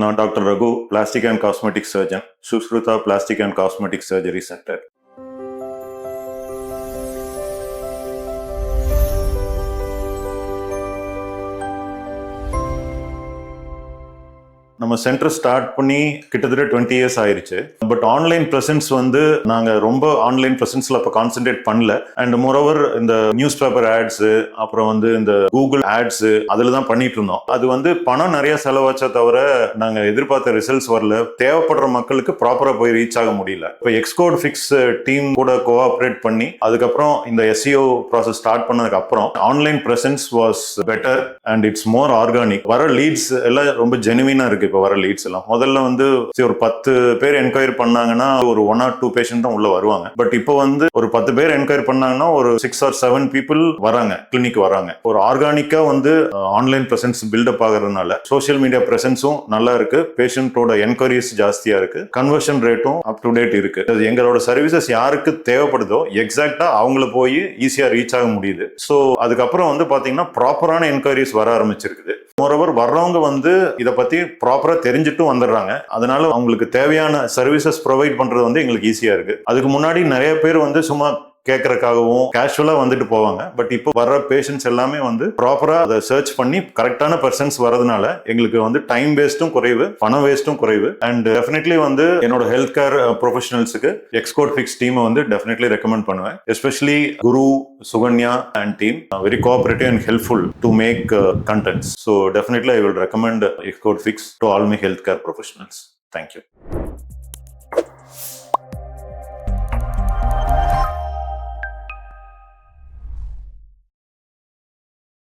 நான் doctor Raghu, plastic and cosmetic surgeon, Sushruta plastic and cosmetic surgery centre. நம்ம centre start பண்ணி கிட்டத்தட்ட 20 இயர்ஸ் ஆயிருச்சு. பட் ஆன்லைன் ப்ரெசன்ஸ் வந்து நாங்கள் ரொம்ப ஆன்லைன் ப்ரெசன்ஸில் அப்போ கான்சென்ட்ரேட் பண்ணல. அண்ட் மோரோவர் இந்த நியூஸ் பேப்பர் ஆட்ஸு, அப்புறம் வந்து இந்த கூகுள் ஆட்ஸு அதில் தான் பண்ணிட்டு இருந்தோம். அது வந்து பணம் நிறைய செலவாச்சா தவிர நாங்கள் எதிர்பார்த்த ரிசல்ட்ஸ் வரல. தேவைப்படுற மக்களுக்கு ப்ராப்பராக போய் ரீச் ஆக முடியல. இப்போ எக்ஸ்கோட் ஃபிக்ஸ் டீம் கூட கோஆப்ரேட் பண்ணி அதுக்கப்புறம் இந்த SEO ப்ராசஸ் ஸ்டார்ட் பண்ணதுக்கு அப்புறம் online presence was better and it's more organic. வர லீட்ஸ் எல்லாம் ரொம்ப ஜெனுவினா இருக்கு. இப்போ வர லீட்ஸ் எல்லாம் முதல்ல வந்து ஒரு 10 பேர் என்கொயரி பண்ணாங்கன்னா ஒரு 1 or 2 பேஷண்ட் தான் உள்ள வருவாங்க. பட் இப்போ வந்து ஒரு 10 பேர் என்கொயரி பண்ணாங்கன்னா ஒரு 6 or 7 பீப்புள் வராங்க, கிளினிக் வராங்க. ஒரு ஆர்கானிக்கா வந்து ஆன்லைன் பிரசன்ஸ் பில்டப் ஆகுறதுனால சோசியல் மீடியா பிரசன்ஸும் நல்லா இருக்கு, பேஷண்டோட என்கொயரிஸ் ஜாஸ்தியா இருக்கு, கன்வர்ஷன் ரேட்டும் அப் டு டேட் இருக்கு. எங்களோட சர்வீசஸ் யாருக்கு தேவைப்படுதோ எக்ஸாக்டா அவங்கள போய் ஈஸியா ரீச் ஆக முடியுது. ஸோ அதுக்கப்புறம் வந்து பாத்தீங்கன்னா ப்ராப்பரான என்கொயரிஸ் வர ஆரம்பிச்சிருக்குது. மோரோவர் வர்றவங்க வந்து இதை பத்தி ப்ராப்பரா தெரிஞ்சுட்டும் வந்துடுறாங்க. அதனால அவங்களுக்கு தேவையான சர்வீசஸ் ப்ரொவைட் பண்றது வந்து எங்களுக்கு ஈஸியா இருக்கு. அதுக்கு முன்னாடி நிறைய பேர் வந்து சும்மா கேட்கறதுக்காகவும் கேஷுவலா வந்துட்டு போவாங்க. பட் இப்போ வர்ற பேஷண்ட்ஸ் எல்லாமே வந்து ப்ராப்பரா அதை சர்ச் பண்ணி கரெக்டான பர்சன்ஸ் வரதுனால எங்களுக்கு வந்து டைம் வேஸ்ட்டும் குறைவு, பணம் வேஸ்ட்டும் குறைவு. அண்ட் டெஃபினெட்லி வந்து என்னோட ஹெல்த் கேர் ப்ரொஃபஷனல்ஸுக்கு எக்ஸ்கோட் ஃபிக்ஸ் டீமை வந்து டெஃபினெட்லி ரெக்கமெண்ட் பண்ணுவேன். Especially Guru, Sukanya and team very cooperative and helpful to make contents. So definitely I will recommend Xcode Fix to all my healthcare professionals. Thank you.